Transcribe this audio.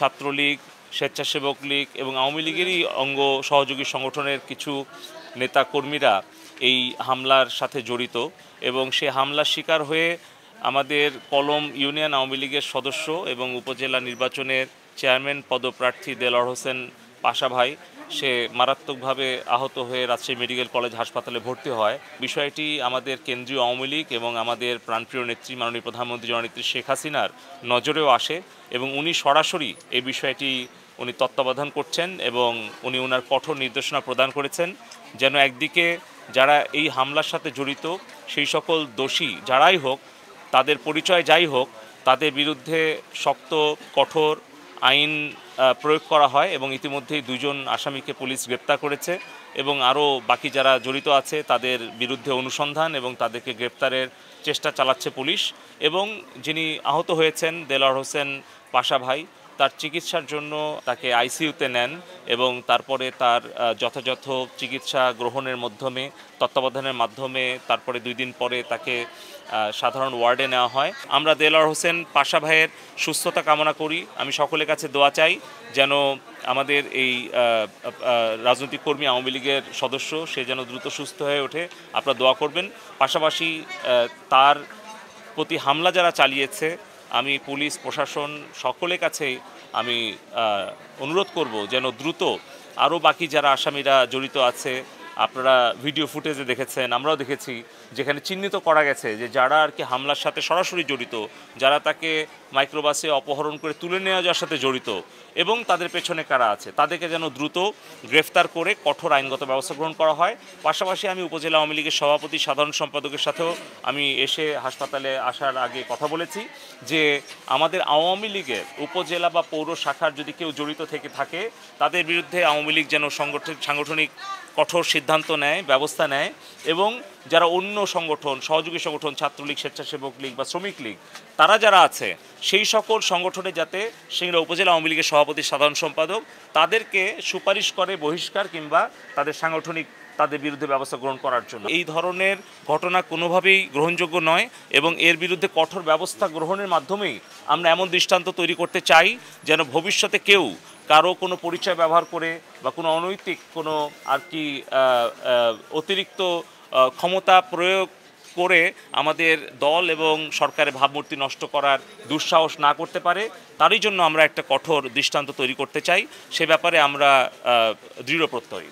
ছাত্রলীগ, স্বেচ্ছাসেবক লীগ এবং আওয়ামী লীগেরই অঙ্গ সহযোগী সংগঠনের কিছু নেতাকর্মীরা এই হামলার সাথে জড়িত এবং সে হামলার শিকার হয়ে আমাদের কলম ইউনিয়ন আওয়ামী লীগের সদস্য এবং উপজেলা নির্বাচনের চেয়ারম্যান পদপ্রার্থী দেলোয়ার হোসেন পাশা ভাই সে মারাত্মকভাবে আহত হয়ে রাজশাহী মেডিকেল কলেজ হাসপাতালে ভর্তি হয়। বিষয়টি আমাদের কেন্দ্রীয় আওয়ামী লীগ এবং আমাদের প্রাণপ্রিয় নেত্রী মাননীয় প্রধানমন্ত্রী জননেত্রী শেখ হাসিনার নজরেও আসে এবং উনি সরাসরি এই বিষয়টি উনি তত্ত্বাবধান করছেন এবং উনি ওনার কঠোর নির্দেশনা প্রদান করেছেন যেন একদিকে যারা এই হামলার সাথে জড়িত সেই সকল দোষী যারাই হোক, তাদের পরিচয় যাই হোক, তাদের বিরুদ্ধে শক্ত কঠোর আইন প্রয়োগ করা হয় এবং ইতিমধ্যেই 2 জন আসামিকে পুলিশ গ্রেপ্তার করেছে এবং আরও বাকি যারা জড়িত আছে তাদের বিরুদ্ধে অনুসন্ধান এবং তাদেরকে গ্রেপ্তারের চেষ্টা চালাচ্ছে পুলিশ। এবং যিনি আহত হয়েছেন দেলোয়ার হোসেন পাশা ভাই, তার চিকিৎসার জন্য তাকে আইসিইউতে নেন এবং তারপরে তার যথাযথ চিকিৎসা গ্রহণের মাধ্যমে তত্ত্বাবধানের মাধ্যমে তারপরে 2 দিন পরে তাকে সাধারণ ওয়ার্ডে নেওয়া হয়। আমরা দেলোয়ার হোসেন পাশা ভাইয়ের সুস্থতা কামনা করি। আমি সকলের কাছে দোয়া চাই যেন আমাদের এই রাজনৈতিক কর্মী আওয়ামী লীগের সদস্য সে যেন দ্রুত সুস্থ হয়ে ওঠে, আপনারা দোয়া করবেন। পাশাপাশি তার প্রতি হামলা যারা চালিয়েছে আমি পুলিশ প্রশাসন সকলের কাছেই আমি অনুরোধ করব যেন দ্রুত আরও বাকি যারা আসামিরা জড়িত আছে, আপনারা ভিডিও ফুটেজে দেখেছেন, আমরাও দেখেছি, যেখানে চিহ্নিত করা গেছে যে যারা আর কি হামলার সাথে সরাসরি জড়িত, যারা তাকে মাইক্রোবাসে অপহরণ করে তুলে নেওয়া যাওয়ার সাথে জড়িত এবং তাদের পেছনে কারা আছে তাদেরকে যেন দ্রুত গ্রেফতার করে কঠোর আইনগত ব্যবস্থা গ্রহণ করা হয়। পাশাপাশি আমি উপজেলা আওয়ামী লীগের সভাপতি সাধারণ সম্পাদকের সাথেও আমি এসে হাসপাতালে আসার আগে কথা বলেছি যে আমাদের আওয়ামী লীগের উপজেলা বা পৌর শাখার যদি কেউ জড়িত থেকে থাকে তাদের বিরুদ্ধে আওয়ামী লীগ যেন সাংগঠনিক কঠোর সিদ্ধান্ত নেয়, ব্যবস্থা নেয় এবং যারা অন্য সংগঠন, সহযোগী সংগঠন, ছাত্রলীগ, স্বেচ্ছাসেবক লীগ বা শ্রমিক লীগ, তারা যারা আছে সেই সকল সংগঠনে যাতে সিংড়া উপজেলা আওয়ামী লীগের সভাপতি সাধারণ সম্পাদক তাদেরকে সুপারিশ করে বহিষ্কার কিংবা তাদের সাংগঠনিক তাদের বিরুদ্ধে ব্যবস্থা গ্রহণ করার জন্য। এই ধরনের ঘটনা কোনোভাবেই গ্রহণযোগ্য নয় এবং এর বিরুদ্ধে কঠোর ব্যবস্থা গ্রহণের মাধ্যমেই আমরা এমন দৃষ্টান্ত তৈরি করতে চাই যেন ভবিষ্যতে কেউ কারো কোনো পরিচয় ব্যবহার করে বা কোনো অনৈতিক কোনো আর কি অতিরিক্ত ক্ষমতা প্রয়োগ করে আমাদের দল এবং সরকারের ভাবমূর্তি নষ্ট করার দুঃসাহস না করতে পারে, তারই জন্য আমরা একটা কঠোর দৃষ্টান্ত তৈরি করতে চাই। সে ব্যাপারে আমরা দৃঢ় প্রত্যয়ী।